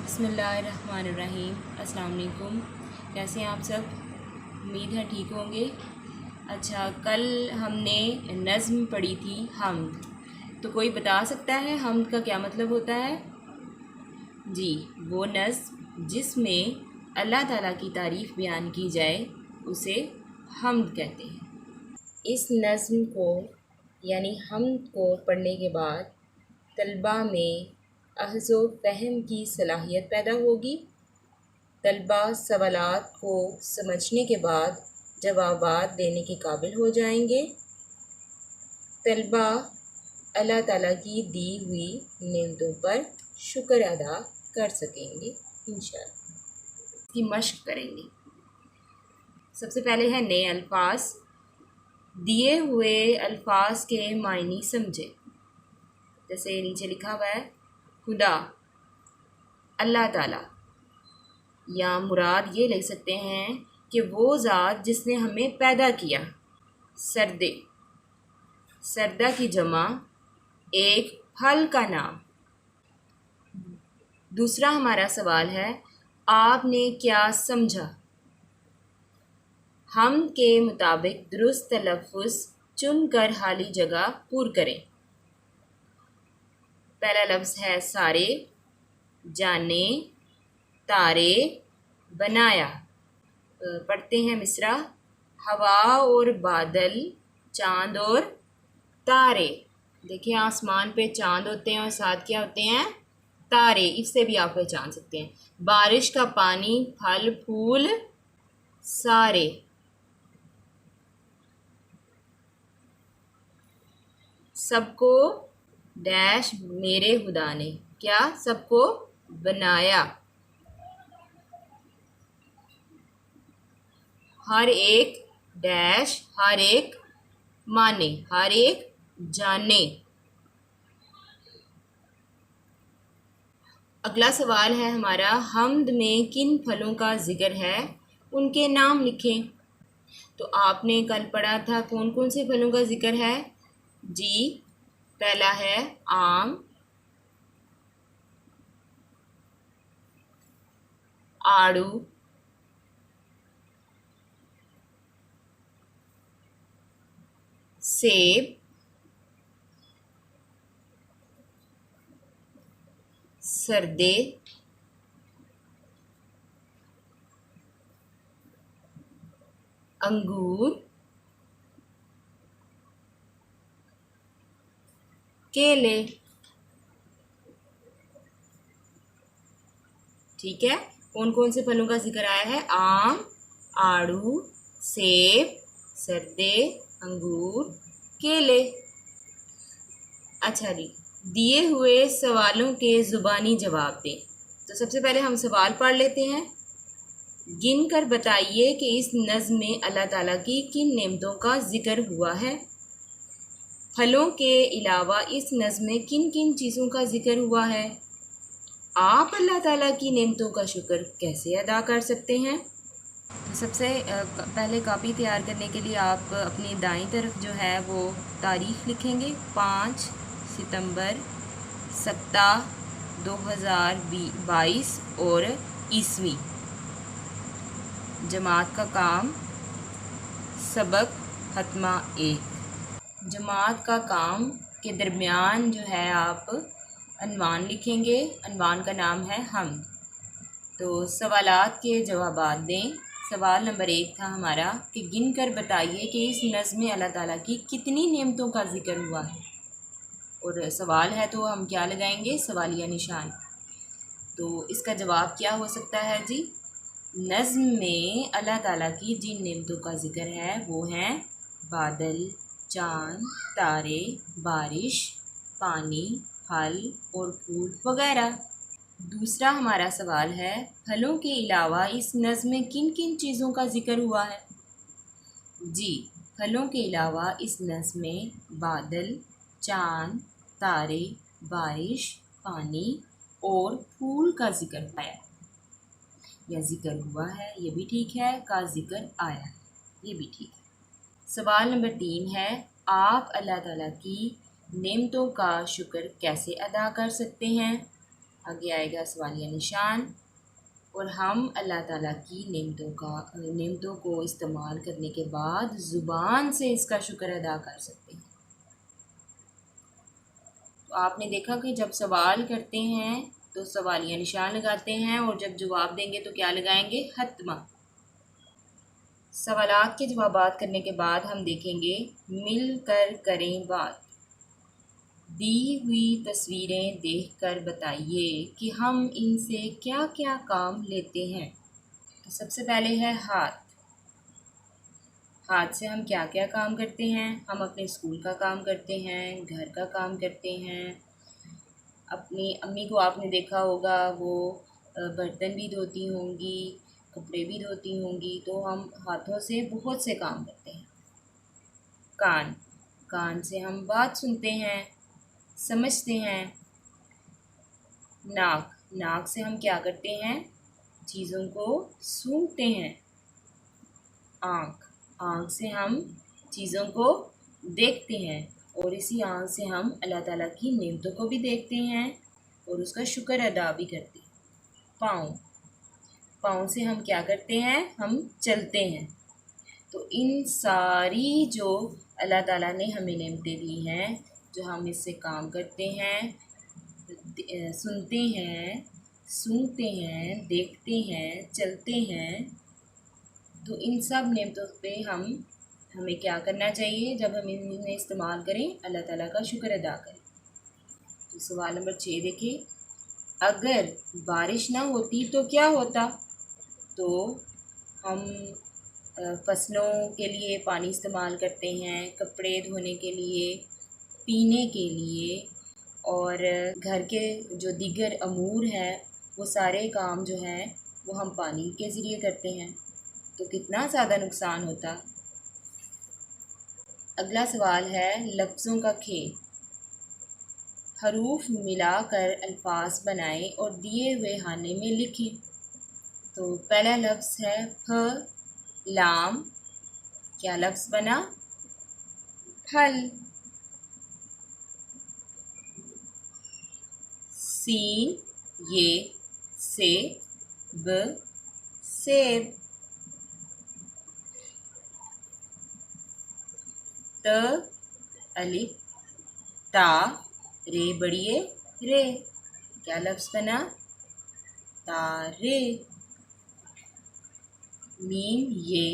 बिस्मिल्लाहिर्रहमानिर्रहीम। अस्सलाम वालेकुम। कैसे हैं आप सब? उम्मीद है ठीक होंगे। अच्छा, कल हमने नज़्म पढ़ी थी हम्द। तो कोई बता सकता है हम्द का क्या मतलब होता है? जी, वो नज़्म जिसमें अल्लाह ताला की तारीफ़ बयान की जाए उसे हम्द कहते हैं। इस नज़्म को यानी हम्द को पढ़ने के बाद तलबा में अहज़ो फ़हम की सलाहियत पैदा होगी। तलबा सवालात को समझने के बाद जवाबात देने के काबिल हो जाएंगे। तलबा अल्लाह ताला की दी हुई नेमतों पर शुक्र अदा कर सकेंगे इंशाअल्लाह। इसकी मश्क करेंगे। सबसे पहले है नए अल्फाज। दिए हुए अल्फाज के मायने समझे। जैसे नीचे लिखा हुआ है खुदा, अल्लाह ताला, या मुराद ये ले सकते हैं कि वो ज़ात जिसने हमें पैदा किया। सर्दे, सर्दा की जमा, एक फल का नाम। दूसरा हमारा सवाल है आपने क्या समझा। हम के मुताबिक दुरुस्त तलफ़्फ़ुज़ चुन कर खाली जगह पूर करें। पहला लफ्ज़ है सारे, जाने, तारे, बनाया। पढ़ते हैं मिसरा। हवा और बादल, चाँद और तारे। देखिए आसमान पे चाँद होते हैं और साथ क्या होते हैं? तारे। इससे भी आप पहचान सकते हैं। बारिश का पानी, फल फूल सारे। सबको डैश मेरे खुदा ने क्या सबको बनाया। हर एक डैश हर एक माने हर एक जाने। अगला सवाल है हमारा हम्द में किन फलों का जिक्र है उनके नाम लिखें। तो आपने कल पढ़ा था कौन कौन से फलों का जिक्र है जी। पहला है आम, आड़ू, सेब, सरदे, अंगूर, केले। ठीक है, कौन कौन से फलों का जिक्र आया है? आम, आड़ू, सेब, सरदे, अंगूर, केले। अच्छा जी, दिए हुए सवालों के ज़ुबानी जवाब दें। तो सबसे पहले हम सवाल पढ़ लेते हैं। गिन कर बताइए कि इस नज़्म में अल्लाह ताला की किन नेमतों का जिक्र हुआ है। फलों के अलावा इस नज़्म में किन किन चीज़ों का जिक्र हुआ है। आप अल्लाह ताला की नेमतों का शुक्र कैसे अदा कर सकते हैं। सबसे पहले कापी तैयार करने के लिए आप अपनी दाईं तरफ जो है वो तारीख़ लिखेंगे 5 सितंबर सप्ताह 2022 और ईस्वी। जमात का काम, सबक खत्मा 1। जमात का काम के दरमियान जो है आप अनवान लिखेंगे। अनवान का नाम है हम्द। तो सवालात के जवाबात दें। सवाल नंबर 1 था हमारा कि गिन कर बताइए कि इस नज़्म में अल्लाह ताला की कितनी नेमतों का जिक्र हुआ है। और सवाल है तो हम क्या लगाएंगे? सवालिया निशान। तो इसका जवाब क्या हो सकता है जी? नज़्म में अल्लाह ताला की जिन नेमतों का जिक्र है वो हैं बादल, चाँद, तारे, बारिश, पानी, फल और फूल वगैरह। दूसरा हमारा सवाल है फलों के अलावा इस नज़्म में किन किन चीज़ों का जिक्र हुआ है। जी, फलों के अलावा इस नज़्म में बादल, चाँद, तारे, बारिश, पानी और फूल का जिक्र पाया या जिक्र हुआ है, ये भी ठीक है। का जिक्र आया है, ये भी ठीक है। सवाल नंबर 3 है आप अल्लाह ताला की नेमतों का शुक्र कैसे अदा कर सकते हैं। आगे आएगा सवालिया निशान, और हम अल्लाह ताला की नेमतों को इस्तेमाल करने के बाद ज़ुबान से इसका शुक्र अदा कर सकते हैं। तो आपने देखा कि जब सवाल करते हैं तो सवालिया निशान लगाते हैं, और जब जवाब देंगे तो क्या लगाएंगे? हतमा। सवालात के जवाबात करने के बाद हम देखेंगे मिलकर करें बात। दी हुई तस्वीरें देखकर बताइए कि हम इनसे क्या क्या काम लेते हैं। तो सबसे पहले है हाथ। हाथ से हम क्या क्या काम करते हैं? हम अपने स्कूल का काम करते हैं, घर का काम करते हैं। अपनी अम्मी को आपने देखा होगा, वो बर्तन भी धोती होंगी, कपड़े भी धोती होंगी। तो हम हाथों से बहुत से काम करते हैं। कान। कान से हम बात सुनते हैं, समझते हैं। नाक। नाक से हम क्या करते हैं? चीज़ों को सूंघते हैं। आँख। आँख से हम चीज़ों को देखते हैं, और इसी आँख से हम अल्लाह ताला की नेमतों को भी देखते हैं और उसका शुक्र अदा भी करते हैं। पाँव। पाँव से हम क्या करते हैं? हम चलते हैं। तो इन सारी जो अल्लाह ताला ने हमें नेमतें दी हैं, जो हम इससे काम करते हैं, सुनते हैं, सूंघते हैं, देखते हैं, चलते हैं, तो इन सब नेमतों पे हमें क्या करना चाहिए? जब हम इन्हें इस्तेमाल करें, अल्लाह ताला का शुक्र अदा करें। तो सवाल नंबर 6 देखिए, अगर बारिश ना होती तो क्या होता? तो हम फसलों के लिए पानी इस्तेमाल करते हैं, कपड़े धोने के लिए, पीने के लिए, और घर के जो दीगर अमूर हैं वो सारे काम जो हैं वो हम पानी के ज़रिए करते हैं। तो कितना ज़्यादा नुकसान होता। अगला सवाल है लफ्ज़ों का खेल। हरूफ मिलाकर अल्फाज बनाएं और दिए हुए खाने में लिखें। तो पहला लफ्ज़ है फ लाम। क्या लफ्ज़ बना? फल। सीन ये से ब सेब। त अलिफ ता रे बड़िए रे। क्या लफ्ज़ बना? तारे। मीम ये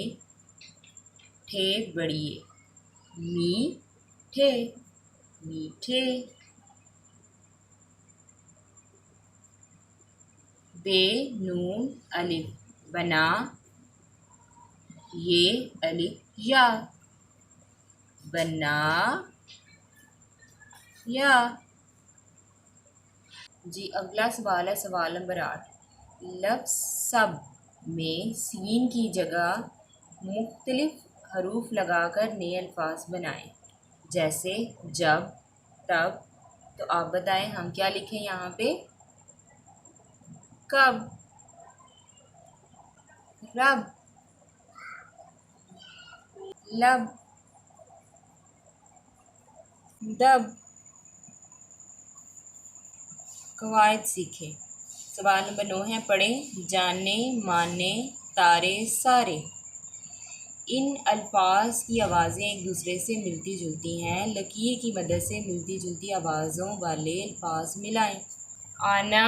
ठे बड़िए मीठे मीठे। बे नून अलिफ बना ये अलिफ या बना या। जी अगला सवाल है सवाल नंबर 8। लफ्ज़ सब में सीन की जगह मुख्तलिफ हरूफ लगाकर नए अल्फाज बनाएं, जैसे जब, तब। तो आप बताएं हम क्या लिखें यहाँ पे? कब, रब, लब, दब। कवायद सीखें। सवाल नंबर 9 है, पढ़ें जाने माने तारे सारे। इन अल्फाज की आवाज़ें एक दूसरे से मिलती जुलती हैं। लकीर की मदद से मिलती जुलती आवाज़ों वाले अल्फाज मिलाएं। आना,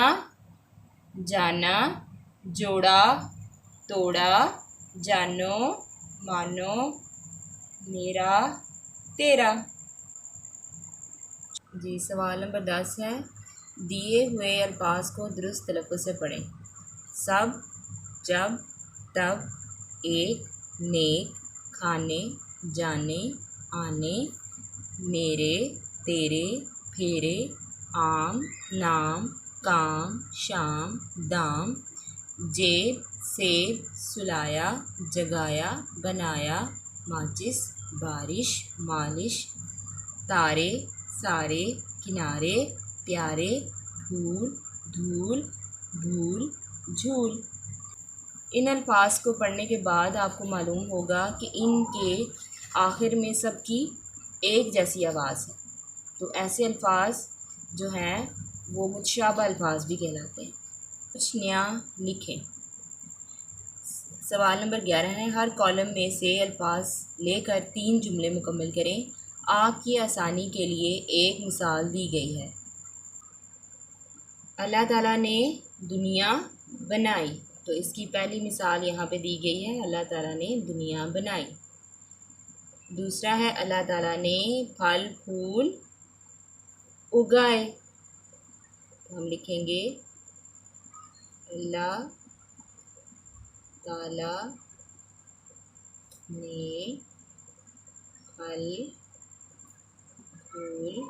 जाना, जोड़ा, तोड़ा, जानो, मानो, मेरा, तेरा। जी सवाल नंबर 10 है, दिए हुए अल्फाज को दुरुस्त तलफ़्फ़ुज़ से पढ़ें। सब, जब, तब, एक, नेक, खाने, जाने, आने, मेरे, तेरे, फेरे, आम, नाम, काम, शाम, दाम, जेब, सेब, सुलाया, जगाया, बनाया, माचिस, बारिश, मालिश, तारे, सारे, किनारे, प्यारे, फूल, धूल, भूल, झूल। इन अल्फाज को पढ़ने के बाद आपको मालूम होगा कि इनके आखिर में सबकी एक जैसी आवाज़ है। तो ऐसे अल्फाज जो हैं वो मुतशाबह अल्फाज भी कहलाते हैं। कुछ नया लिखें। सवाल नंबर 11 है, हर कॉलम में से अल्फाज लेकर 3 जुमले मुकम्मल करें। आपकी आसानी के लिए एक मिसाल दी गई है। अल्लाह ताला ने दुनिया बनाई, तो इसकी पहली मिसाल यहाँ पे दी गई है, अल्लाह ताला ने दुनिया बनाई। दूसरा है, अल्लाह ताला ने फल फूल उगाए, तो हम लिखेंगे अल्लाह ताला ने फल फूल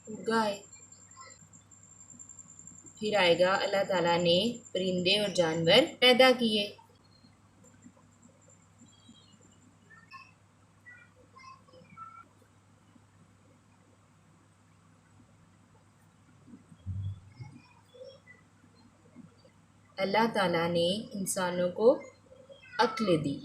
उगाए। फिर आएगा, अल्लाह ताला ने परिंदे और जानवर पैदा किए। अल्लाह ताला ने इंसानों को अक्ल दी।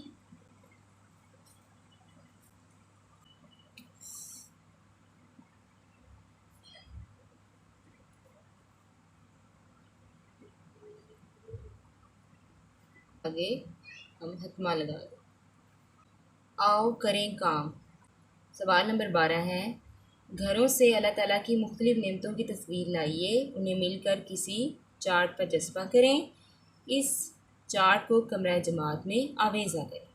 आगे हम हतमा लगा दें। आओ करें काम। सवाल नंबर 12 है, घरों से अल्लाह ताला की मुख्तलिफ़ नेमतों की तस्वीर लाइए, उन्हें मिलकर किसी चार्ट पर जस्बा करें। इस चार्ट को कमरा जमात में आवेज़ा करें।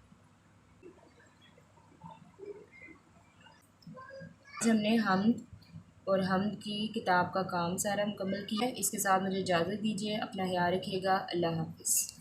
हमने हमद और हमद की किताब का काम सारा मुकम्मल किया है। इसके साथ मुझे इजाज़त दीजिए। अपना ख्याल रखिएगा। अल्लाह हाफ़िज़।